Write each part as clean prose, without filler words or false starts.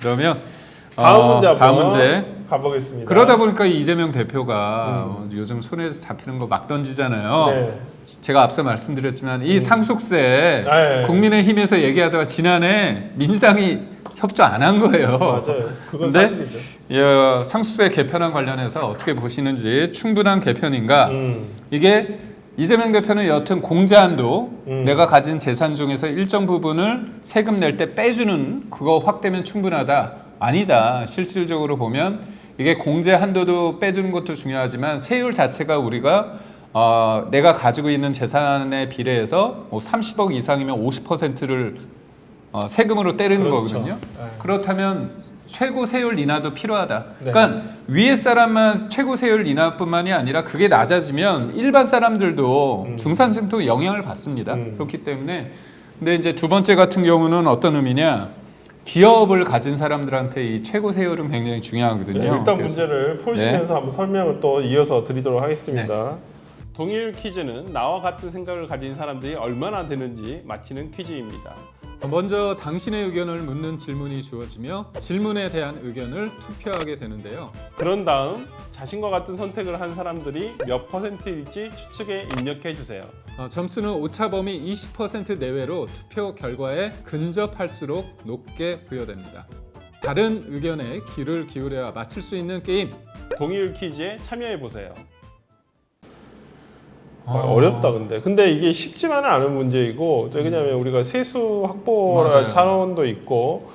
그러면 다음 문제 다음 한번 문제. 가보겠습니다. 그러다 보니까 이재명 대표가 요즘 손에서 잡히는 거 막 던지잖아요. 네. 제가 앞서 말씀드렸지만 이 상속세 네. 국민의힘에서 얘기하다가 지난해 민주당이 협조 안 한 거예요. 맞아요. 그건 근데 사실이죠. 상속세 개편안 관련해서 어떻게 보시는지 충분한 개편인가? 이게 이재명 대표는 여튼 공제한도 내가 가진 재산 중에서 일정 부분을 세금 낼 때 빼주는 그거 확대면 충분하다. 아니다. 실질적으로 보면 이게 공제 한도도 빼주는 것도 중요하지만 세율 자체가 우리가 내가 가지고 있는 재산에 비례해서 뭐 30억 이상이면 50%를 세금으로 때리는 그렇죠. 거거든요. 네. 그렇다면 최고 세율 인하도 필요하다. 네. 그러니까 위에 사람만 최고 세율 인하뿐만이 아니라 그게 낮아지면 일반 사람들도 중산층도 영향을 받습니다. 그렇기 때문에 근데 이제 두 번째 같은 경우는 어떤 의미냐? 기업을 가진 사람들한테 이 최고 세율은 굉장히 중요하거든요. 네, 일단 문제를 풀시면서 한번 설명을 또 이어서 드리도록 하겠습니다. 동일 퀴즈는 나와 같은 생각을 가진 사람들이 얼마나 되는지 맞히는 퀴즈입니다. 먼저 당신의 의견을 묻는 질문이 주어지며 질문에 대한 의견을 투표하게 되는데요. 그런 다음 자신과 같은 선택을 한 사람들이 몇 %일지 추측에 입력해 주세요. 점수는 오차범위 20% 내외로 투표 결과에 근접할수록 높게 부여됩니다. 다른 의견에 귀를 기울여야 맞힐 수 있는 게임. 동일 퀴즈에 참여해 보세요. 어렵다 근데 이게 쉽지만은 않은 문제이고 왜냐하면 우리가 세수 확보할 차원도 있고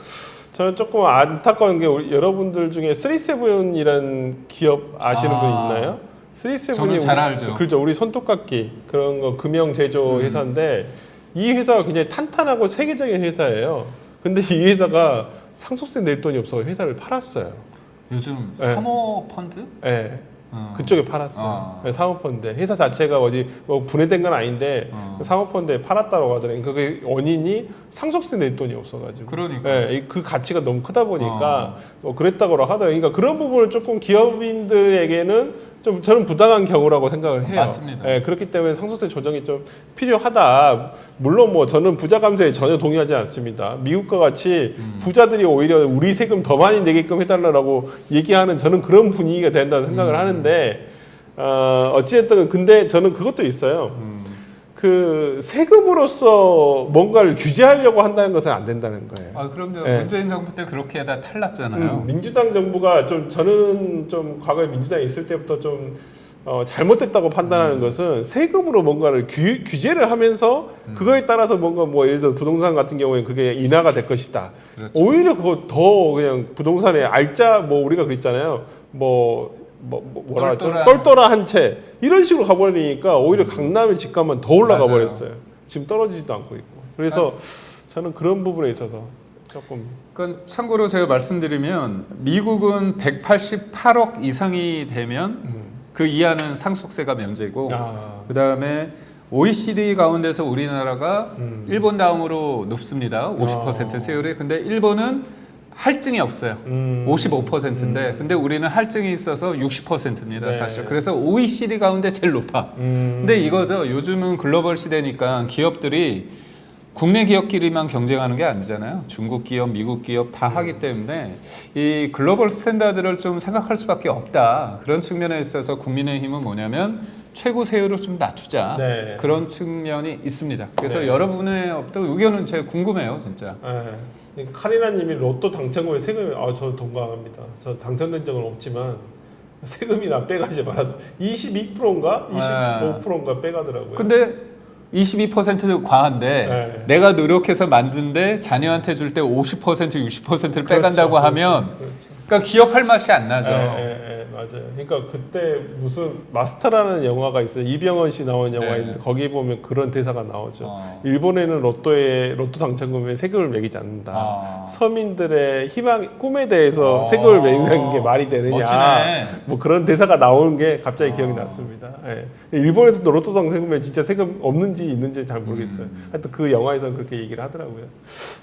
저는 조금 안타까운 게 여러분들 중에 37이라는 기업 아시는 분 있나요? 37이 저는 잘 알죠. 그렇죠. 우리 손톱깎이 그런 거 금형 제조 회사인데 이 회사가 굉장히 탄탄하고 세계적인 회사예요. 근데 이 회사가 상속세 낼 돈이 없어 회사를 팔았어요. 요즘 사모펀드? 네. 그쪽에 팔았어요. 사모펀드 회사 자체가 어디 뭐 분해된 건 아닌데 사모펀드에 팔았다고 하더라고요. 그게 원인이 상속세 낼 돈이 없어가지고. 그러니까. 네, 그 가치가 너무 크다 보니까 뭐 그랬다고 하더라고요. 그러니까 그런 부분을 조금 기업인들에게는 좀 저는 부당한 경우라고 생각을 해요. 맞습니다. 네, 그렇기 때문에 상속세 조정이 좀 필요하다. 물론 뭐 저는 부자 감세에 전혀 동의하지 않습니다. 미국과 같이 부자들이 오히려 우리 세금 더 많이 내게끔 해달라고 얘기하는 저는 그런 분위기가 된다는 생각을 하는데 어찌됐든 근데 저는 그것도 있어요. 그 세금으로서 뭔가를 규제하려고 한다는 것은 안 된다는 거예요. 그럼요. 네. 문재인 정부 때 그렇게 다 탈났잖아요. 민주당 정부가 저는 좀 과거에 민주당에 있을 때부터 좀 잘못됐다고 판단하는 것은 세금으로 뭔가를 규제를 하면서 그거에 따라서 뭔가 뭐 예를 들어 부동산 같은 경우에 그게 인하가 될 것이다. 그렇죠. 오히려 그거 더 그냥 부동산에 알짜 뭐 우리가 그랬잖아요. 뭐라 하죠? 똘똘한 한 채 이런 식으로 가버리니까 오히려 강남의 집값만 더 올라가 맞아요. 버렸어요. 지금 떨어지지도 않고 있고. 그래서 저는 그런 부분에 있어서 조금. 그건 참고로 제가 말씀드리면 미국은 188억 이상이 되면 그 이하는 상속세가 면제고 그다음에 OECD 가운데서 우리나라가 일본 다음으로 높습니다. 50% 세율이. 근데 일본은 할증이 없어요. 55%인데 근데 우리는 할증이 있어서 60%입니다. 네. 사실. 그래서 OECD 가운데 제일 높아. 근데 이거죠. 요즘은 글로벌 시대니까 기업들이 국내 기업끼리만 경쟁하는 게 아니잖아요. 중국 기업, 미국 기업 다 하기 때문에 이 글로벌 스탠다드를 좀 생각할 수밖에 없다. 그런 측면에 있어서 국민의힘은 뭐냐면 최고 세율을 좀 낮추자. 네. 그런 측면이 있습니다. 그래서 네. 여러분의 어떤 의견은 제가 궁금해요, 진짜. 네. 카리나님이 로또 당첨금에 세금이 저 동감합니다. 저 당첨된 적은 없지만 세금이나 빼가지 말아서 22%인가 25%인가 빼가더라고요. 근데 22% 과한데 네. 내가 노력해서 만든데 자녀한테 줄 때 50% 60%를 빼간다고 그렇죠, 하면 그렇죠. 그러니까 기업 할 맛이 안 나죠. 맞아요. 그러니까 그때 무슨 마스터라는 영화가 있어요. 이병헌 씨 나온 영화인데 거기 보면 그런 대사가 나오죠. 일본에는 로또 당첨금에 세금을 매기지 않는다. 서민들의 희망, 꿈에 대해서 세금을 매기는 게 말이 되느냐. 멋지네. 뭐 그런 대사가 나오는 게 갑자기 기억이 났습니다. 일본에서도 로또 당첨금에 진짜 세금 없는지 있는지 잘 모르겠어요. 하여튼 그 영화에서 그렇게 얘기를 하더라고요.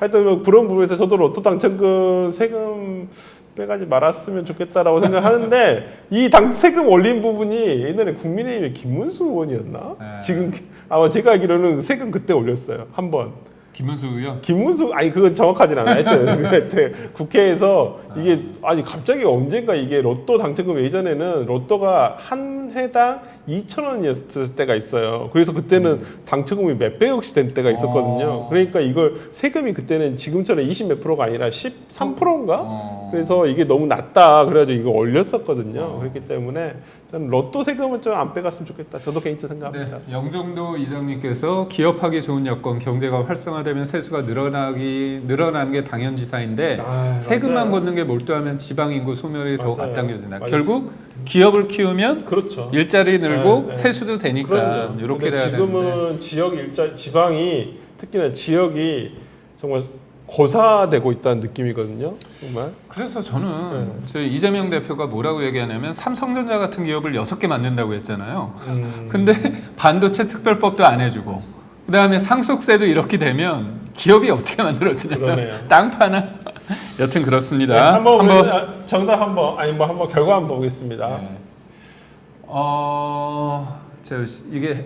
하여튼 뭐 그런 부분에서 저도 로또 당첨금 세금 빼가지 말았으면 좋겠다라고 생각하는데 이 세금 올린 부분이 옛날에 국민의힘의 김문수 의원이었나? 네. 지금 아마 제가 알기로는 세금 그때 올렸어요. 한 번. 김문수 의원. 김문수 아니 그건 정확하진 않아. 하여튼 국회에서 이게 아니 갑자기 언젠가 이게 로또 당첨금 예전에는 로또가 한 해당 2,000원이었을 때가 있어요. 그래서 그때는 당첨금이 몇 백억씩 된 때가 있었거든요. 그러니까 이걸 세금이 그때는 지금처럼 20 몇 프로가 아니라 13%인가? 그래서 이게 너무 낮다. 그래가지고 이거 올렸었거든요. 그렇기 때문에 저는 로또 세금은 좀 안 빼갔으면 좋겠다. 저도 개인적으로 생각합니다. 네, 영종도 이장님께서 기업하기 좋은 여건, 경제가 활성화되면 세수가 늘어나는 게 당연지사인데 세금만 맞아요. 걷는 게 몰두하면 지방 인구 소멸이 더 맞아요. 앞당겨진다. 맞습니다. 결국 기업을 키우면 그렇죠. 일자리 늘고 네, 네. 세수도 되니까 그럼요. 이렇게 근데 돼야 되는데. 지금은 지방이 특히나 지역이 정말 고사되고 있다는 느낌이거든요. 정말. 그래서 저는 저희 이재명 대표가 뭐라고 얘기하냐면 삼성전자 같은 기업을 6개 만든다고 했잖아요. 근데 반도체 특별법도 안 해주고 그다음에 상속세도 이렇게 되면 기업이 어떻게 만들어지냐. 그러네요. 땅 파나. 여튼 네, 그렇습니다. 정답 한번 결과 한번 보겠습니다. 네. 이게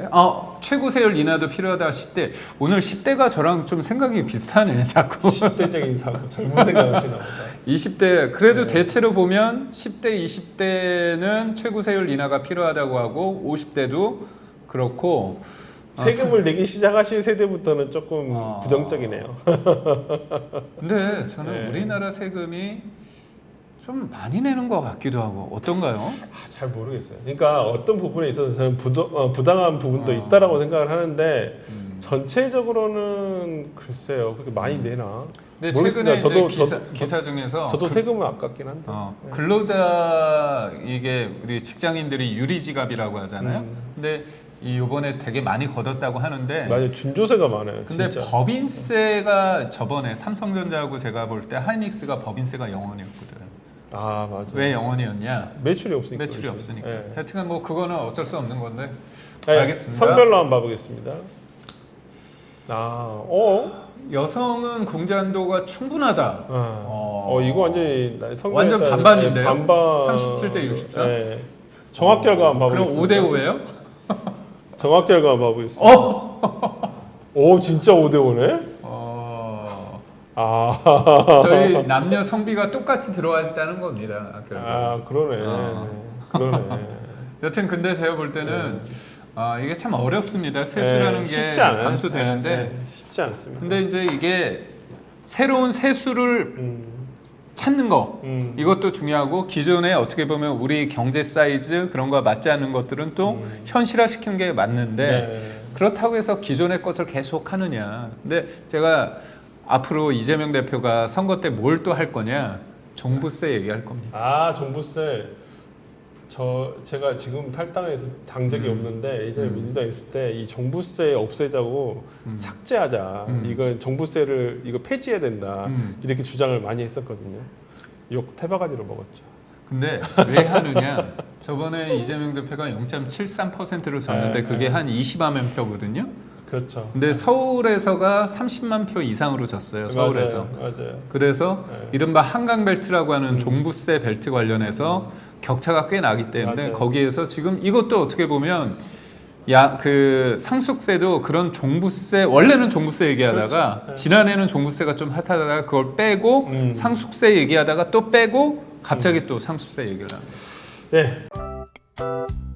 최고 세율 인하도 필요하다 10대. 오늘 10대가 저랑 좀 생각이 비슷하네. 자꾸 10대적인 사고 젊은 생각하시나 보다. 20대 그래도 대체로 보면 10대, 20대는 최고 세율 인하가 필요하다고 하고 50대도 그렇고 세금을 내기 시작하신 세대부터는 조금 부정적이네요. 근데 저는 네. 우리나라 세금이 좀 많이 내는 것 같기도 하고 어떤가요? 잘 모르겠어요. 그러니까 어떤 부분에 있어서 저는 부당한 부분도 있다라고 생각을 하는데 전체적으로는 글쎄요 그렇게 많이 내나. 근데 모르겠습니다. 최근에 이제 기사 중에서 저도 세금은 아깝긴 한데. 근로자 이게 우리 직장인들이 유리지갑이라고 하잖아요. 근데 이번에 되게 많이 걷었다고 하는데 맞아요. 준조세가 많아요. 근데 진짜. 법인세가 저번에 삼성전자하고 제가 볼 때 하이닉스가 법인세가 0원이었거든. 아 맞아요. 왜 0원이었냐? 매출이 없으니까. 매출이 그렇죠. 없으니까. 네. 하여튼 뭐 그거는 어쩔 수 없는 건데. 네, 알겠습니다. 성별로 한번 봐보겠습니다. 여성은 공제한도가 충분하다. 이거 완전히 완전 따라- 반반인데요? 반반. 37대 63? 네. 정확 결과 한번 그럼 봐보겠습니다. 5대 5예요? 정확 결과 한번 봐보겠습니다. 오 진짜 5대 5네? 저희 남녀 성비가 똑같이 들어와 있다는 겁니다. 결국. 그러네. 그러네. 여튼 근데 제가 볼 때는 이게 참 어렵습니다. 세수라는 게 쉽지 않아요. 감소되는데 쉽지 않습니다. 근데 이제 이게 새로운 세수를 찾는 거 이것도 중요하고 기존에 어떻게 보면 우리 경제 사이즈 그런 거 맞지 않는 것들은 또 현실화시키는 게 맞는데 그렇다고 해서 기존의 것을 계속 하느냐. 근데 제가 앞으로 이재명 대표가 선거 때 뭘 또 할 거냐? 종부세 얘기할 겁니다. 종부세. 제가 지금 탈당해서 당적이 없는데 예전에 민주당에 있을 때 이 종부세 없애자고 삭제하자. 이건 종부세를 이거 폐지해야 된다. 이렇게 주장을 많이 했었거든요. 욕 태바가지로 먹었죠. 근데 왜 하느냐? 저번에 이재명 대표가 0.73%를 줬는데 그게 한 20만 표거든요. 그렇죠. 근데 서울에서가 30만 표 이상으로 졌어요. 서울에서. 맞아요. 그래서 이른바 한강벨트라고 하는 종부세 벨트 관련해서 격차가 꽤 나기 때문에 맞아요. 거기에서 지금 이것도 어떻게 보면 그 상속세도 그런 종부세 원래는 종부세 얘기하다가 그렇죠. 지난해는 종부세가 좀 핫하다가 그걸 빼고 상속세 얘기하다가 또 빼고 갑자기 또 상속세 얘기를 하는 거예요. 네.